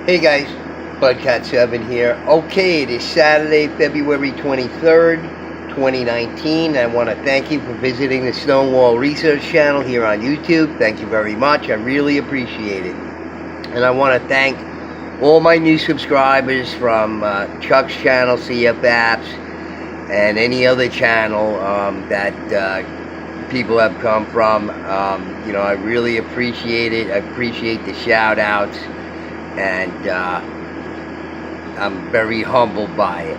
Hey guys, Tut.Ankh.Amen here. Okay, it is Saturday, February 23rd, 2019. I want to thank you for visiting the Stonewall Research channel here on YouTube. Thank you very much. I really appreciate it. And I want to thank all my new subscribers from Chuck's channel, CF Apps, and any other channel that people have come from. I really appreciate it. I appreciate the shout outs. And I'm very humbled by it.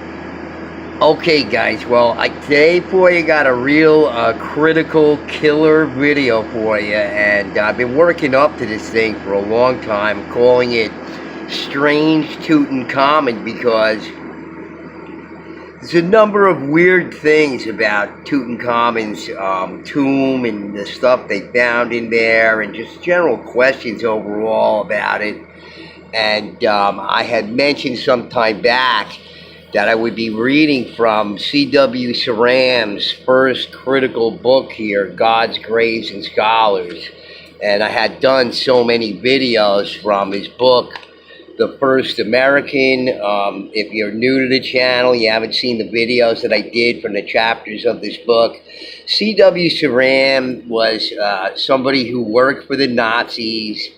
Okay guys, well today for you got a real critical killer video for you, and I've been working up to this thing for a long time, calling it Strange Tutankhamen, because there's a number of weird things about Tutankhamun's tomb and the stuff they found in there, and just general questions overall about it. And I had mentioned some time back that I would be reading from C.W. Ceram's first critical book here, Gods, Graves, and Scholars. And I had done so many videos from his book, The First American. If you're new to the channel, you haven't seen the videos that I did from the chapters of this book. C.W. Ceram was somebody who worked for the Nazis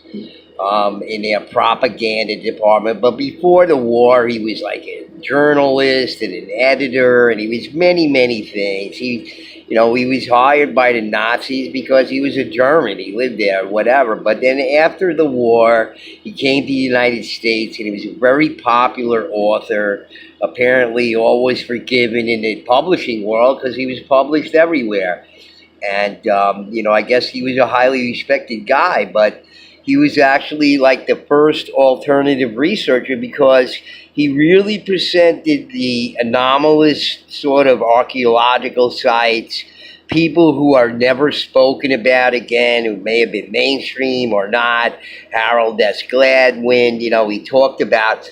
in their propaganda department, but before the war he was like a journalist and an editor, and he was many things. He was hired by the Nazis because he was a German, he lived there, whatever. But then after the war he came to the United States, and he was a very popular author, apparently always forgiven in the publishing world because he was published everywhere. And I guess he was a highly respected guy, but he was actually like the first alternative researcher, because he really presented the anomalous sort of archaeological sites, people who are never spoken about again, who may have been mainstream or not. Harold S. Gladwin, he talked about,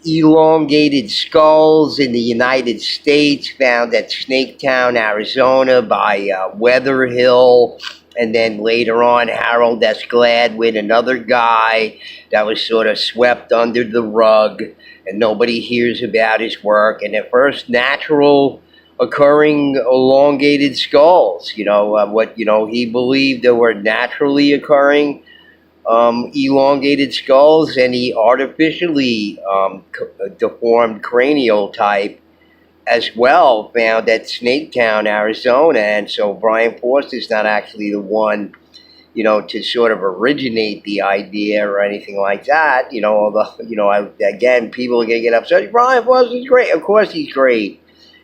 elongated skulls in the United States found at Snaketown, Arizona by Weather Hill. And then later on, Harold S. Gladwin, another guy that was sort of swept under the rug, and nobody hears about his work. And the first natural occurring elongated skulls, he believed there were naturally occurring elongated skulls, and he artificially deformed cranial type as well found at Snaketown, Arizona. And so Brian Foster's not actually the one, to sort of originate the idea or anything like that. Although, again, people are going to get upset. Brian Foster's great. Of course he's great.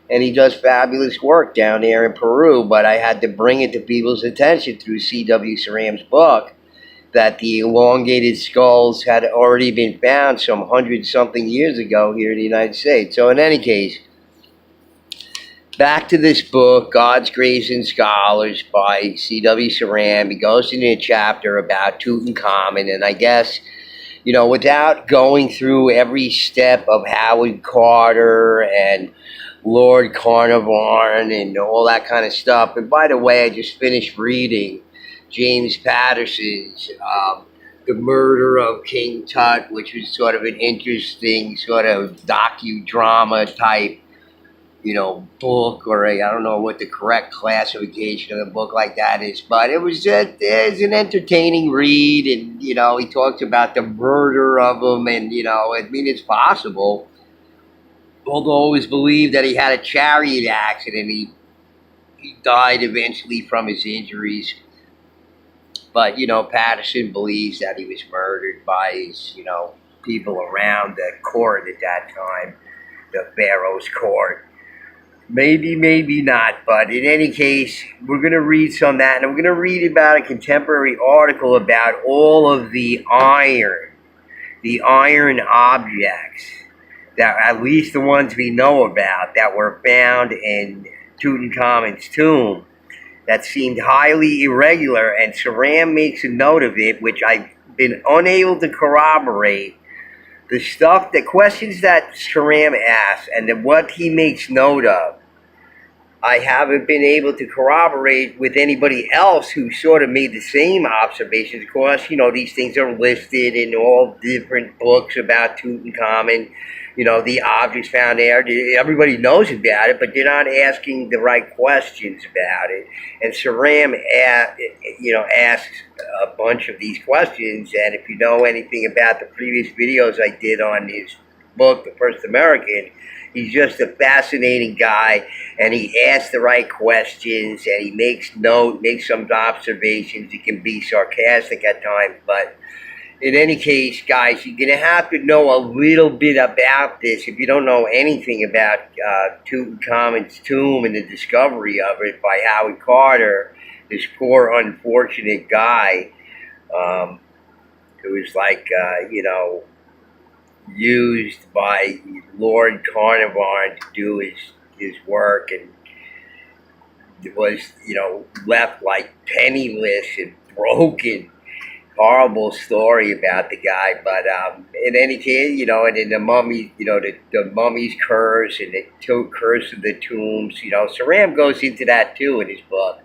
And he does fabulous work down there in Peru. But I had to bring it to people's attention through C.W. Ceram's book that the elongated skulls had already been found some 100-something years ago here in the United States. So in any case, back to this book, Gods, Graves, and Scholars by C.W. Ceram. He goes into a chapter about Tutankhamen, and I guess, without going through every step of Howard Carter and Lord Carnarvon and all that kind of stuff. And by the way, I just finished reading James Patterson's The Murder of King Tut, which was sort of an interesting sort of docudrama type book, or I don't know what the correct classification of a book like that is, but it was an entertaining read. And he talks about the murder of him, and it's possible, although it was believed that he had a chariot accident. He died eventually from his injuries, but Patterson believes that he was murdered by his people around the court at that time, the Pharaoh's court. Maybe, maybe not, but in any case, we're going to read some of that, and we're going to read about a contemporary article about all of the iron objects, that at least the ones we know about, that were found in Tutankhamun's tomb, that seemed highly irregular. And Ceram makes a note of it, which I've been unable to corroborate. The questions that Ceram asks and what he makes note of, I haven't been able to corroborate with anybody else who sort of made the same observations. Of course, these things are listed in all different books about Tutankhamen. The objects found there. Everybody knows about it, but they're not asking the right questions about it. And Ceram, asks a bunch of these questions. And if you know anything about the previous videos I did on his book, The First American, he's just a fascinating guy, and he asks the right questions, and he makes some observations. He can be sarcastic at times, but in any case, guys, you're going to have to know a little bit about this if you don't know anything about Tutankhamun's tomb and the discovery of it by Howard Carter, this poor, unfortunate guy who was like, used by Lord Carnarvon to do his work, and was, left like penniless and broken. Horrible story about the guy, but in any case, and in the mummy, the mummy's curse and the curse of the tombs, Ceram goes into that too in his book,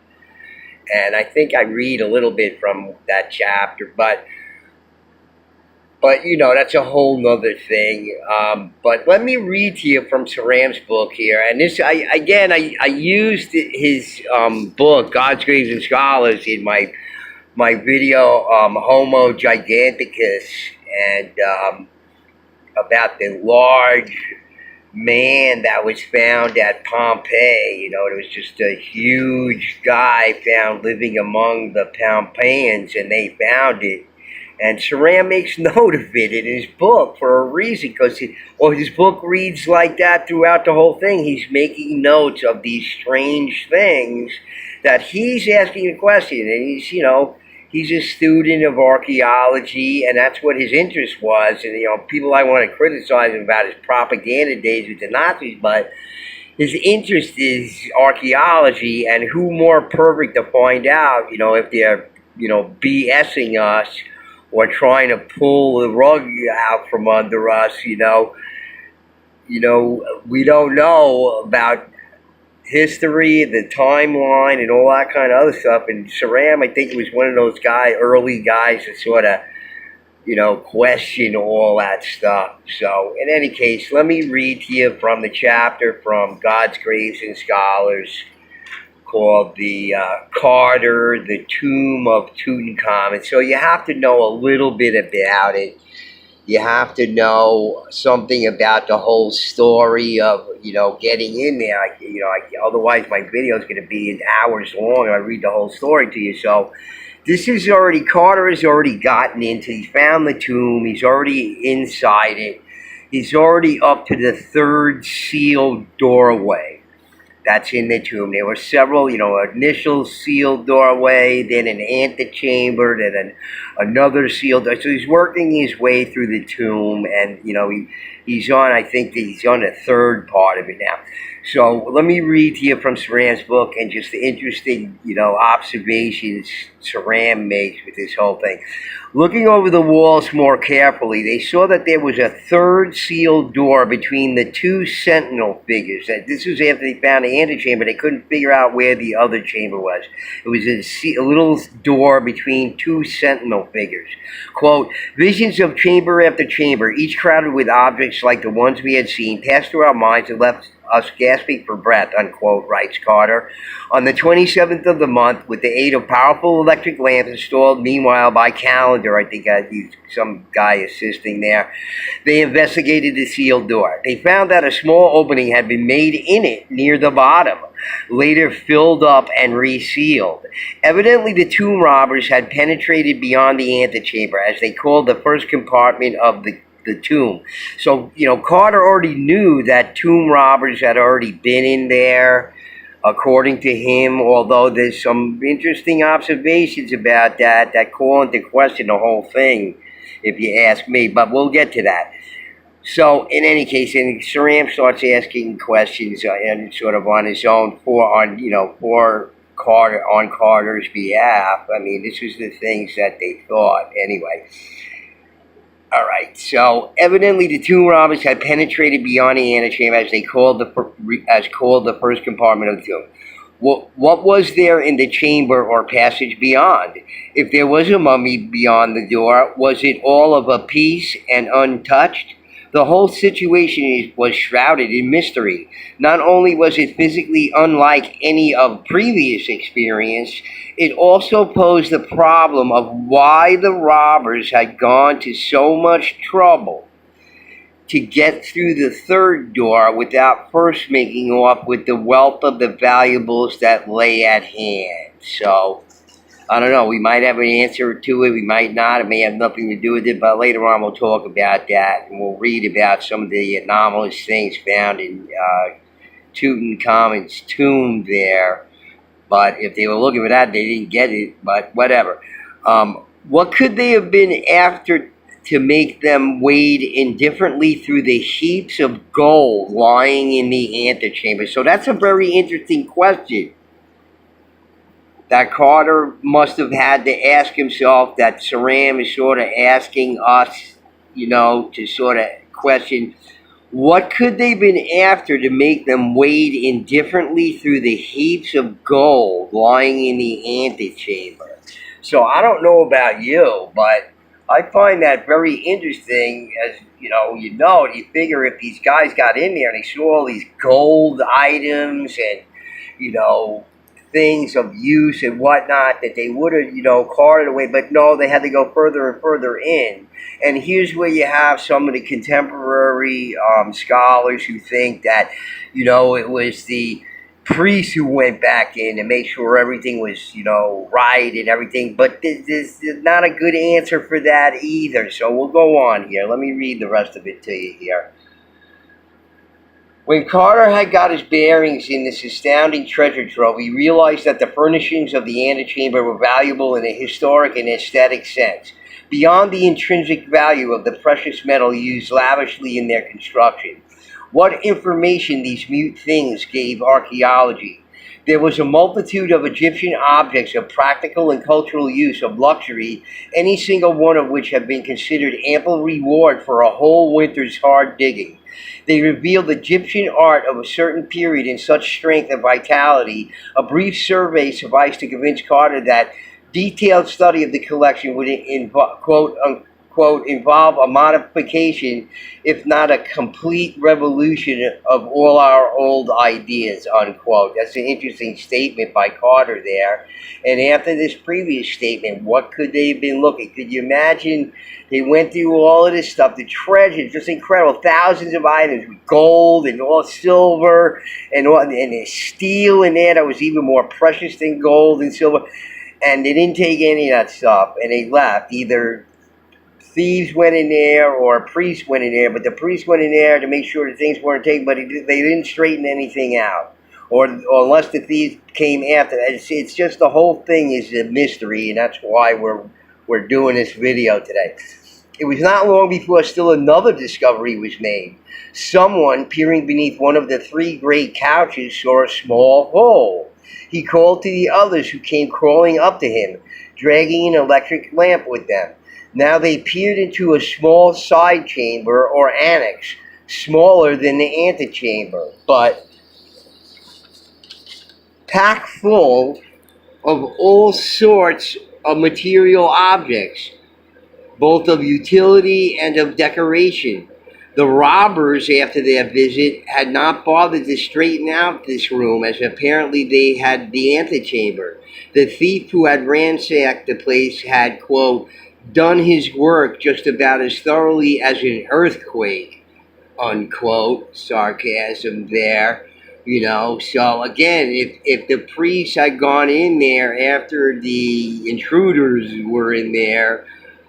and I think I read a little bit from that chapter, but that's a whole nother thing. But let me read to you from Ceram's book here, and this I used his book, God's Graves and Scholars, in my video Homo Giganticus, and about the large man that was found at Pompeii. It was just a huge guy found living among the Pompeians, and they found it. And Ceram makes note of it in his book for a reason, because his book reads like that throughout the whole thing. He's making notes of these strange things that he's asking a question, and he's a student of archaeology, and that's what his interest was. And people I want to criticize him about his propaganda days with the Nazis, but his interest is archaeology, and who more perfect to find out, if they're BSing us or trying to pull the rug out from under us. We don't know about history, the timeline, and all that kind of other stuff. And Ceram, I think, was one of those early guys that sort of, question all that stuff. So, in any case, let me read to you from the chapter from God's Graves and Scholars called the Carter, the Tomb of Tutankhamen. So you have to know a little bit about it. You have to know something about the whole story of, getting in there. Otherwise my video is going to be hours long, and I read the whole story to you. So Carter has already gotten into, he found the tomb, he's already inside it. He's already up to the third sealed doorway that's in the tomb. There were several, initial sealed doorway, then an antechamber, then another sealed door. So he's working his way through the tomb, and he's on, I think that he's on the third part of it now. So let me read to you from Ceram's book, and just the interesting, observations Ceram makes with this whole thing. Looking over the walls more carefully, they saw that there was a third sealed door between the two sentinel figures. This was after they found the antechamber. They couldn't figure out where the other chamber was. It was a little door between two sentinel figures. Quote, visions of chamber after chamber, each crowded with objects like the ones we had seen, passed through our minds and left us gasping for breath, unquote, writes Carter. On the 27th of the month, with the aid of powerful electric lamps installed meanwhile by Calendar, I think some guy assisting there, they investigated the sealed door. They found that a small opening had been made in it near the bottom, later filled up and resealed. Evidently, the tomb robbers had penetrated beyond the antechamber, as they called the first compartment of the tomb. So, Carter already knew that tomb robbers had already been in there, according to him, although there's some interesting observations about that call into question the whole thing, if you ask me, but we'll get to that. So, in any case, and Ceram starts asking questions and sort of on his own for Carter, on Carter's behalf. I mean, this was the things that they thought. Anyway. All right, So evidently, the tomb robbers had penetrated beyond the antechamber, as they called the first compartment of the tomb. What was there in the chamber or passage beyond? If there was a mummy beyond the door, was it all of a piece and untouched? The whole situation was shrouded in mystery. Not only was it physically unlike any of previous experience, it also posed the problem of why the robbers had gone to so much trouble to get through the third door without first making off with the wealth of the valuables that lay at hand. So, I don't know, we might have an answer to it, we might not, it may have nothing to do with it, but later on we'll talk about that, and we'll read about some of the anomalous things found in Tutankhamun's tomb there. But if they were looking for that, they didn't get it, but whatever. What could they have been after to make them wade indifferently through the heaps of gold lying in the antechamber? So that's a very interesting question that Carter must have had to ask himself, that Ceram is sort of asking us, to sort of question, what could they have been after to make them wade indifferently through the heaps of gold lying in the antechamber? So I don't know about you, but I find that very interesting. As you figure if these guys got in there and they saw all these gold items and, things of use and whatnot, that they would have, carted away. But no, they had to go further and further in. And here's where you have some of the contemporary scholars who think that, it was the priests who went back in to make sure everything was, right and everything. But there's not a good answer for that either. So we'll go on here. Let me read the rest of it to you here. When Carter had got his bearings in this astounding treasure trove, he realized that the furnishings of the antechamber were valuable in a historic and aesthetic sense, beyond the intrinsic value of the precious metal used lavishly in their construction. What information these mute things gave archaeology! There was a multitude of Egyptian objects of practical and cultural use, of luxury, any single one of which had been considered ample reward for a whole winter's hard digging. They revealed Egyptian art of a certain period in such strength and vitality. A brief survey sufficed to convince Carter that detailed study of the collection would involve a modification, if not a complete revolution of all our old ideas, unquote. That's an interesting statement by Carter there. And after this previous statement, what could they have been looking? Could you imagine they went through all of this stuff, the treasure, just incredible, thousands of items with gold and all silver and there's steel in there that was even more precious than gold and silver. And they didn't take any of that stuff, and they left. Either thieves went in there or a priest went in there, but the priest went in there to make sure that things weren't taken, but they didn't straighten anything out. Or unless the thieves came after. It's just the whole thing is a mystery, and that's why we're doing this video today. It was not long before still another discovery was made. Someone peering beneath one of the three great couches saw a small hole. He called to the others, who came crawling up to him, dragging an electric lamp with them. Now they peered into a small side chamber or annex, smaller than the antechamber, but packed full of all sorts of material objects, both of utility and of decoration. The robbers, after their visit, had not bothered to straighten out this room, as apparently they had the antechamber. The thief who had ransacked the place had, quote, done his work just about as thoroughly as an earthquake, unquote. Sarcasm there. So again, if the priests had gone in there after the intruders were in there,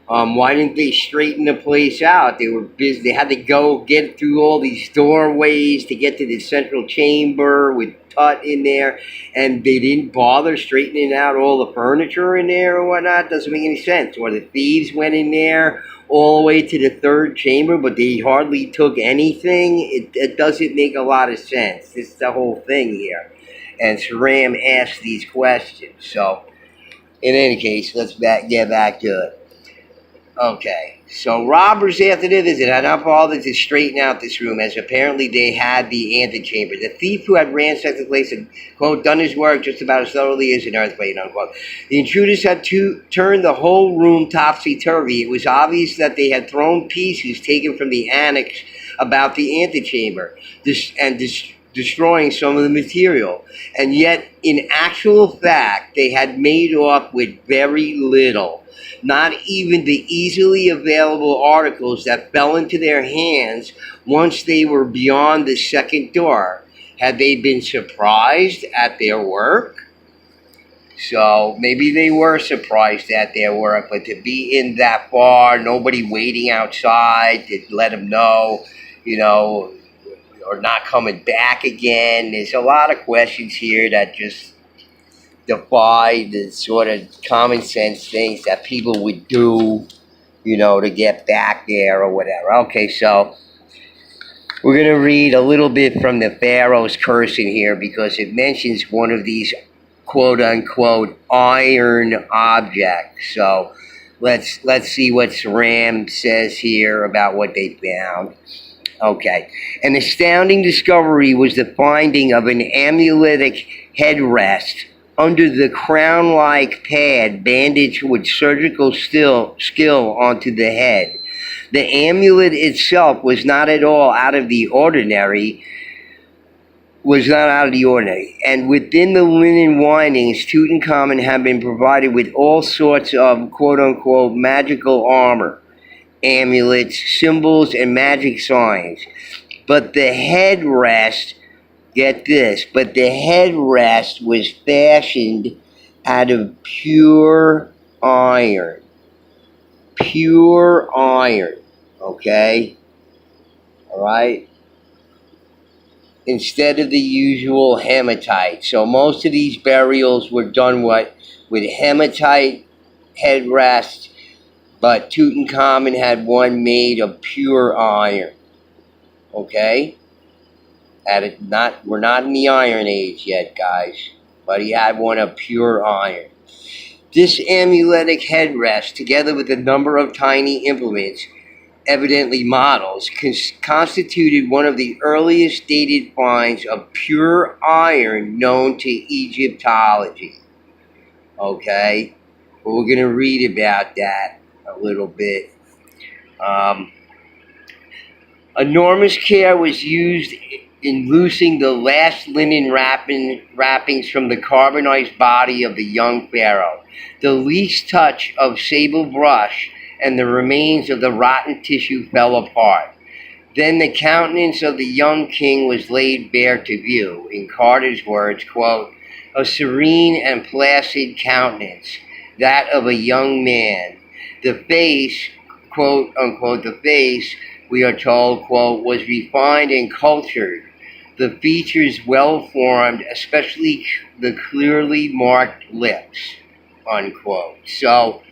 why didn't they straighten the place out? They were busy. They had to go get through all these doorways to get to the central chamber with Tut in there, and they didn't bother straightening out all the furniture in there or whatnot. Doesn't make any sense. Or the thieves went in there all the way to the third chamber, but they hardly took anything. It doesn't make a lot of sense. This is the whole thing here. And Ceram asked these questions. So, in any case, let's get back to it. Okay, so robbers after the visit had not bothered to straighten out this room, as apparently they had the antechamber. The thief who had ransacked the place had, quote, done his work just about as thoroughly as an earthquake, unquote. The intruders had turned the whole room topsy-turvy. It was obvious that they had thrown pieces taken from the annex about the antechamber, destroying some of the material. And yet, in actual fact, they had made off with very little. Not even the easily available articles that fell into their hands once they were beyond the second door. Had they been surprised at their work? So maybe they were surprised at their work, but to be in that far, nobody waiting outside to let them know, or not coming back again. There's a lot of questions here that just defy the sort of common sense things that people would do, to get back there or whatever. Okay, so we're going to read a little bit from the Pharaoh's curse in here because it mentions one of these quote-unquote iron objects. So let's see what Ceram says here about what they found. Okay. An astounding discovery was the finding of an amuletic headrest under the crown-like pad bandaged with surgical skill onto the head. The amulet itself was not at all out of the ordinary, and within the linen windings, Tutankhamen had been provided with all sorts of quote-unquote magical armor, amulets, symbols, and magic signs. But the headrest, get this, but the headrest was fashioned out of pure iron. Pure iron, okay? All right? Instead of the usual hematite. So most of these burials were done with hematite headrests, but Tutankhamen had one made of pure iron. Okay? We're not in the Iron Age yet, guys, but he had one of pure iron. This amuletic headrest, together with a number of tiny implements, evidently models, constituted one of the earliest dated finds of pure iron known to Egyptology. Okay? But we're going to read about that a little bit. Enormous care was used in loosing the last linen wrappings from the carbonized body of the young pharaoh. The least touch of sable brush and the remains of the rotten tissue fell apart. Then the countenance of the young king was laid bare to view. In Carter's words, quote, a serene and placid countenance, that of a young man. The face, quote unquote, we are told, quote, was refined and cultured. The features well formed, especially the clearly marked lips, unquote. So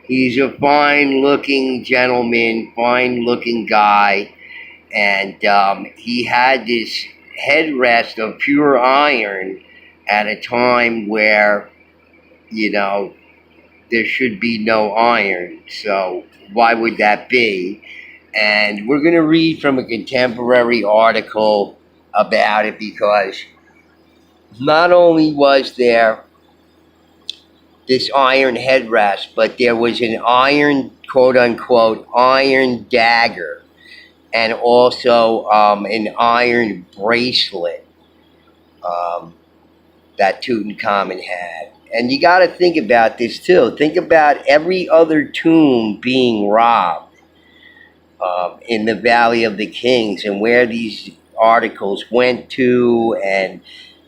he's a fine-looking gentleman, fine-looking guy, and he had this headrest of pure iron at a time where, there should be no iron. So why would that be? And we're going to read from a contemporary article about it because not only was there this iron headrest, but there was an iron, quote-unquote, iron dagger and also an iron bracelet that Tutankhamen had. And you got to think about this too. Think about every other tomb being robbed in the Valley of the Kings and where these articles went to and,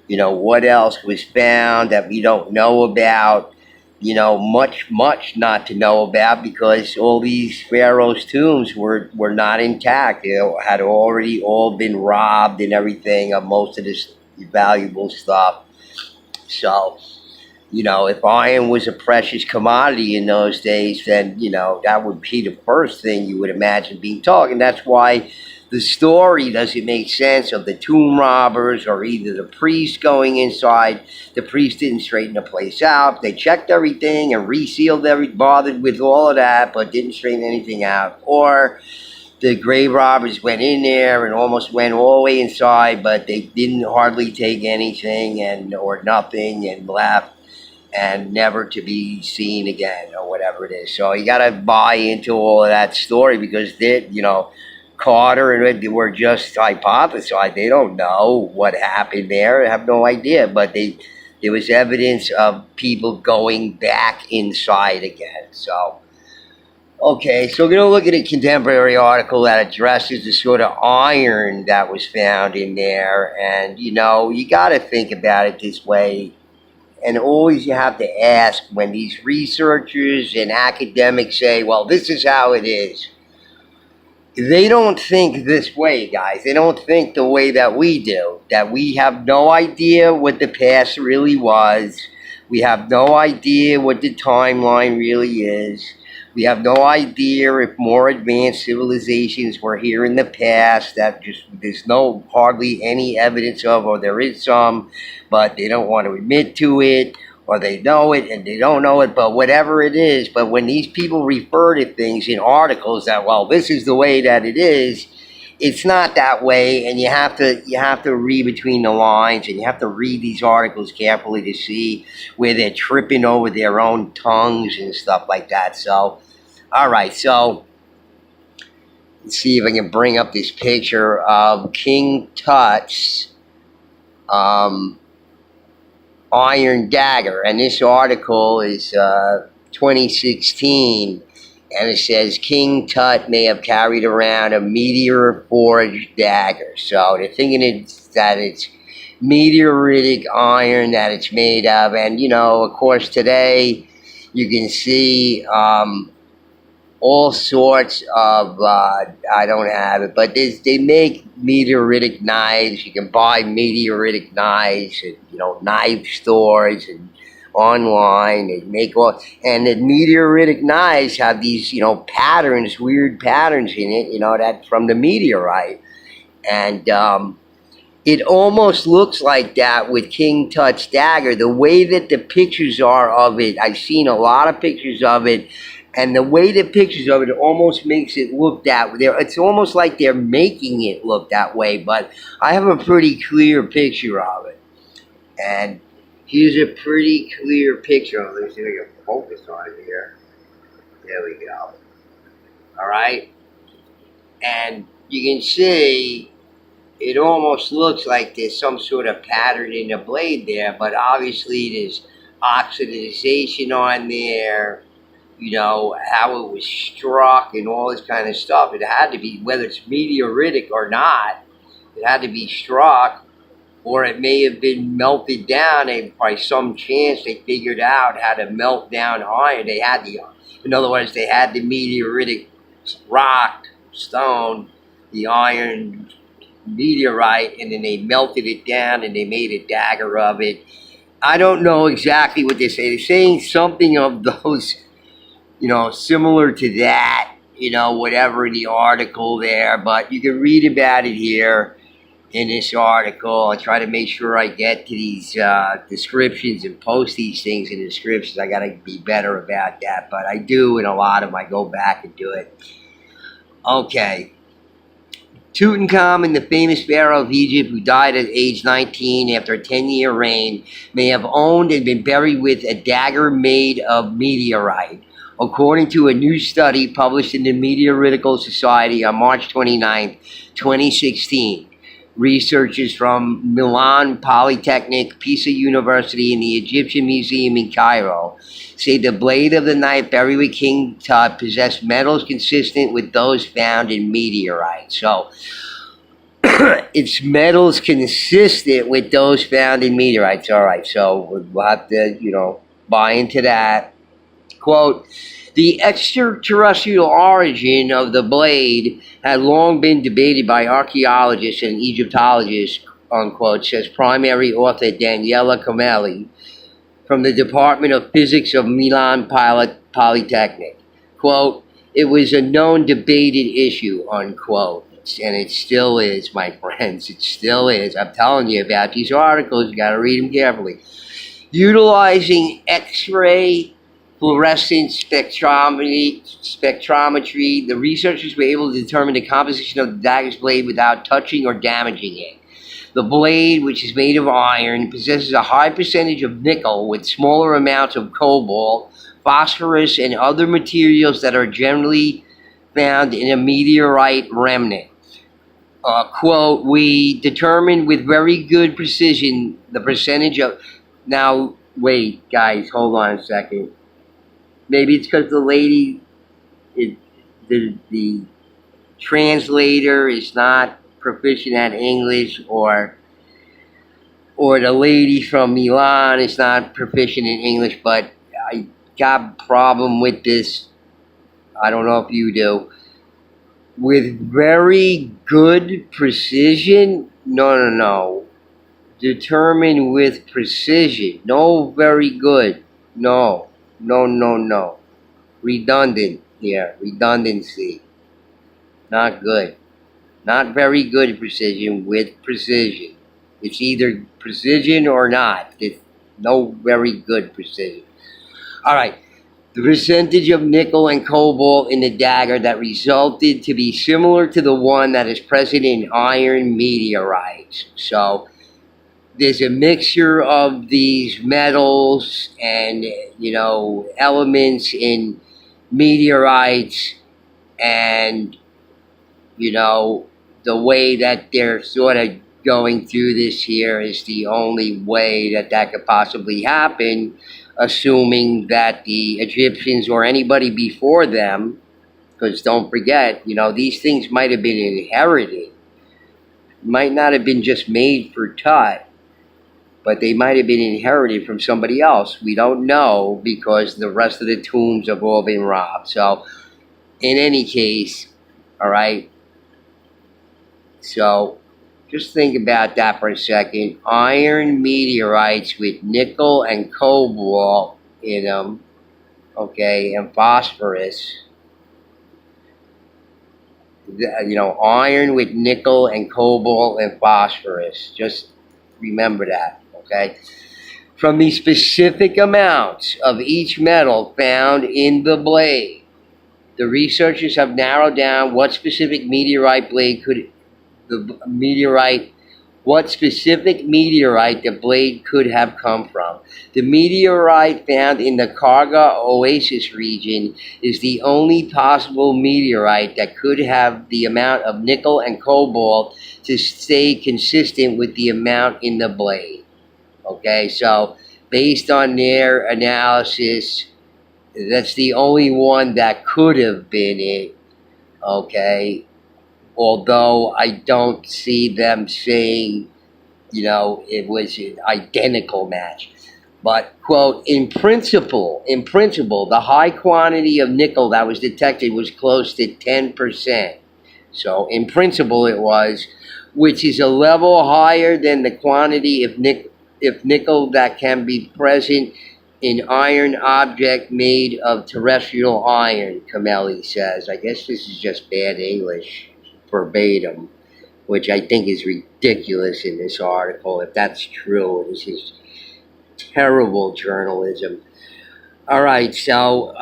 what else was found that we don't know about. Much not to know about because all these pharaohs' tombs were not intact. They had already all been robbed and everything of most of this valuable stuff. So, if iron was a precious commodity in those days, then, that would be the first thing you would imagine being taught. And that's why the story doesn't make sense of the tomb robbers or either the priest going inside. The priest didn't straighten the place out. They checked everything and resealed bothered with all of that, but didn't straighten anything out. Or the grave robbers went in there and almost went all the way inside, but they didn't hardly take anything or nothing and left, and never to be seen again, or whatever it is. So you got to buy into all of that story, because Carter and Ed were just hypothesized. They don't know what happened there. They have no idea. But there was evidence of people going back inside again. So, okay, so we're going to look at a contemporary article that addresses the sort of iron that was found in there. And, you got to think about it this way. And always you have to ask, when these researchers and academics say, well, this is how it is. They don't think this way, guys. They don't think the way that we do. That we have no idea what the past really was. We have no idea what the timeline really is. We have no idea if more advanced civilizations were here in the past that there's hardly any evidence of, or there is some, but they don't want to admit to it, or they know it and they don't know it, but whatever it is. But when these people refer to things in articles that, well, this is the way that it is, it's not that way, and you have to read between the lines, and you have to read these articles carefully to see where they're tripping over their own tongues and stuff like that. So, all right, so let's see if I can bring up this picture of King Tut's iron dagger, and this article is 2016. And it says King Tut may have carried around a meteor-forged dagger. So they're thinking that it's meteoritic iron that it's made of. And, of course, today you can see all sorts of, I don't have it, but they make meteoritic knives. You can buy meteoritic knives at, knife stores and online. They make and the meteoritic knives have these, patterns, weird patterns in it, that from the meteorite. And it almost looks like that with King Tut's dagger. The way that the pictures are of it, I've seen a lot of pictures of it, and the way the pictures of it almost makes it look that way. It's almost like they're making it look that way, but I have a pretty clear picture of it. And here's a pretty clear picture. Let me see if I can focus on it here. There we go. All right. And you can see it almost looks like there's some sort of pattern in the blade there, but obviously there's oxidization on there, how it was struck and all this kind of stuff. It had to be, whether it's meteoritic or not, it had to be struck. Or it may have been melted down, and by some chance they figured out how to melt down iron. In other words, they had the meteoritic rock, stone, the iron meteorite, and then they melted it down and they made a dagger of it. I don't know exactly what they say. They're saying something of those, similar to that, whatever in the article there, but you can read about it here in this article. I try to make sure I get to these descriptions and post these things in the descriptions. I got to be better about that, but I do in a lot of them. I go back and do it. Okay. Tutankhamen, the famous pharaoh of Egypt who died at age 19 after a 10-year reign, may have owned and been buried with a dagger made of meteorite, according to a new study published in the Meteoritical Society on March 29, 2016. Researchers from Milan Polytechnic, Pisa University, and the Egyptian Museum in Cairo say the blade of the knife buried with King Tut possessed metals consistent with those found in meteorites. So, it's metals consistent with those found in meteorites. All right, so we'll have to, buy into that. Quote, the extraterrestrial origin of the blade had long been debated by archaeologists and Egyptologists, unquote, says primary author Daniela Kameli. from the Department of Physics of Milan Polytechnic. Quote, it was a known debated issue, unquote. And it still is, my friends. It still is. I'm telling you about these articles. You got to read them carefully. Utilizing X-ray fluorescence spectrometry, the researchers were able to determine the composition of the dagger's blade without touching or damaging it. The blade, which is made of iron, possesses a high percentage of nickel with smaller amounts of cobalt, phosphorus, and other materials that are generally found in a meteorite remnant. Quote, we determined with very good precision the percentage of... Now, wait, guys, hold on a second. Maybe it's because the lady, the translator is not proficient at English, or the lady from Milan is not proficient in English, but I got a problem with this. I don't know if you do. With very good precision? No. Determined with precision. No, very good. No. Redundant here. Redundancy. Not good. Not very good precision, with precision. It's either precision or not. It's no very good precision. All right. The percentage of nickel and cobalt in the dagger that resulted to be similar to the one that is present in iron meteorites. So there's a mixture of these metals and, elements in meteorites, and, the way that they're sort of going through this here is the only way that could possibly happen, assuming that the Egyptians or anybody before them, because don't forget, these things might have been inherited, might not have been just made for Tut, but they might have been inherited from somebody else. We don't know, because the rest of the tombs have all been robbed. So, in any case, all right, so just think about that for a second. Iron meteorites with nickel and cobalt in them, okay, and phosphorus. Iron with nickel and cobalt and phosphorus. Just remember that, okay? From the specific amounts of each metal found in the blade, the researchers have narrowed down what specific meteorite the blade could have come from. The meteorite found in the Karga Oasis region is the only possible meteorite that could have the amount of nickel and cobalt to stay consistent with the amount in the blade. Okay, so based on their analysis, that's the only one that could have been it. Okay, although I don't see them saying, it was an identical match. But, quote, in principle, the high quantity of nickel that was detected was close to 10%. So, in principle it was, which is a level higher than the quantity of nickel that can be present in iron object made of terrestrial iron, Camelli says. I guess this is just bad English, verbatim, which I think is ridiculous in this article. If that's true, this is terrible journalism. All right, so,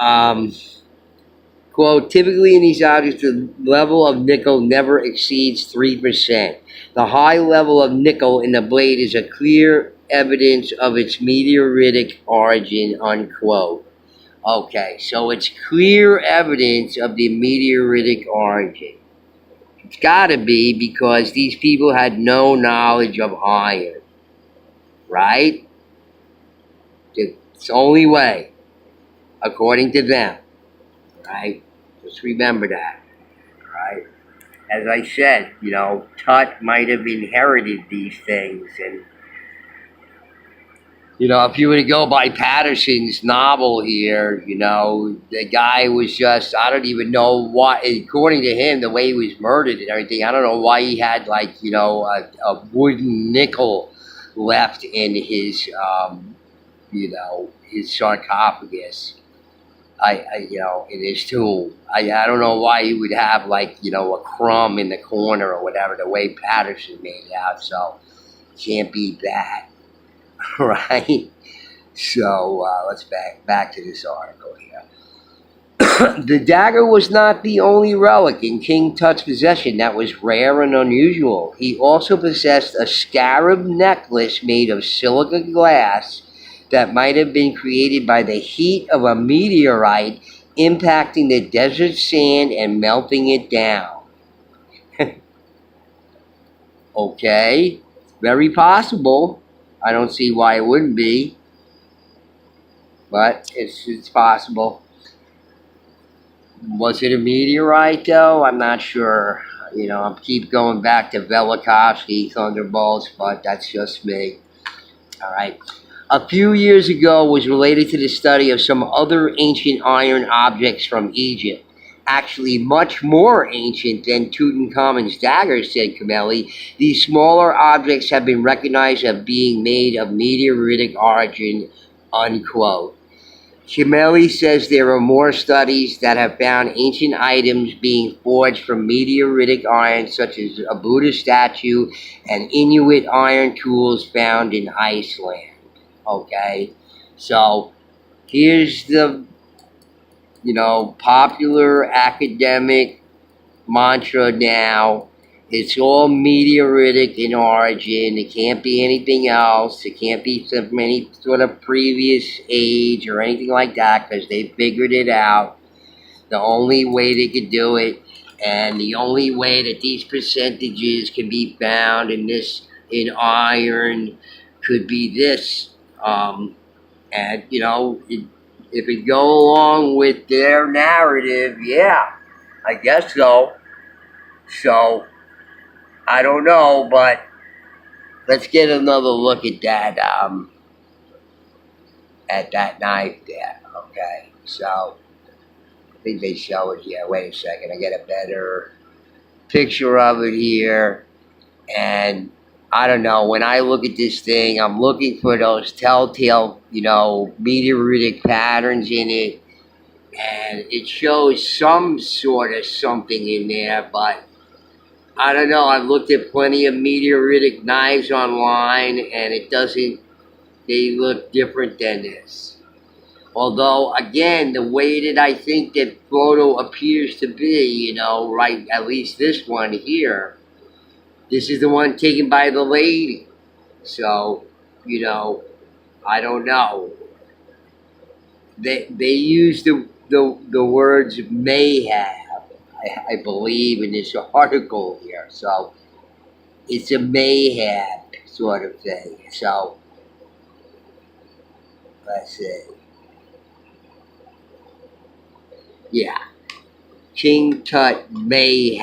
quote, typically in these objects, the level of nickel never exceeds 3%. The high level of nickel in the blade is a clear evidence of its meteoritic origin, unquote. Okay, so it's clear evidence of the meteoritic origin. It's got to be, because these people had no knowledge of iron, right? It's the only way, according to them, right? Just remember that, right? As I said, Tut might have inherited these things, and if you were to go by Patterson's novel here, the guy was just, I don't even know why, according to him, the way he was murdered and everything, I don't know why he had, a wooden nickel left in his his sarcophagus. In his tomb. I don't know why he would have like, a crumb in the corner or whatever, the way Patterson made it out. So can't be that, right? So let's back to this article here. The dagger was not the only relic in King Tut's possession that was rare and unusual. He also possessed a scarab necklace made of silica glass that might have been created by the heat of a meteorite impacting the desert sand and melting it down. Okay, very possible. I don't see why it wouldn't be, but it's possible. Was it a meteorite, though? I'm not sure. I keep going back to Velikovsky Thunderbolts, but that's just me. All right. A few years ago was related to the study of some other ancient iron objects from Egypt. Actually, much more ancient than Tutankhamun's dagger, said Camelli. These smaller objects have been recognized as being made of meteoritic origin, unquote. Camelli says there are more studies that have found ancient items being forged from meteoritic iron, such as a Buddha statue and Inuit iron tools found in Iceland. Okay, so here's the, popular academic mantra now. It's all meteoritic in origin. It can't be anything else. It can't be from any sort of previous age or anything like that, because they figured it out. The only way they could do it, and the only way that these percentages can be found in iron could be this. And if it go along with their narrative, yeah, I guess so. So I don't know, but let's get another look at that knife there. Okay, so I think they show it here. Wait a second, I get a better picture of it here. And I don't know, when I look at this thing, I'm looking for those telltale, meteoritic patterns in it. And it shows some sort of something in there, but I don't know. I've looked at plenty of meteoritic knives online, and they look different than this. Although, again, the way that I think that photo appears to be, right, at least this one here, this is the one taken by the lady. So, I don't know. They use the words may have, I believe, in this article here. So it's a may have sort of thing. So let's see. Yeah. King Tut may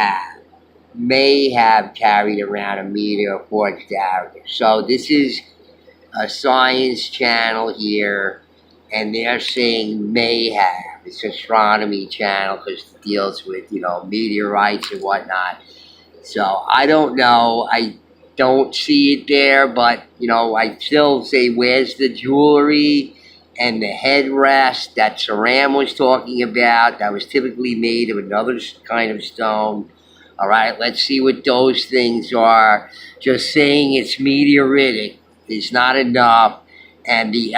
have carried around a meteor forged dagger. So this is a science channel here, and they're saying may have. It's an astronomy channel because it deals with, meteorites and whatnot. So I don't know. I don't see it there, but, I still say, where's the jewelry and the headrest that Ceram was talking about that was typically made of another kind of stone? All right, let's see what those things are. Just saying it's meteoritic is not enough, and the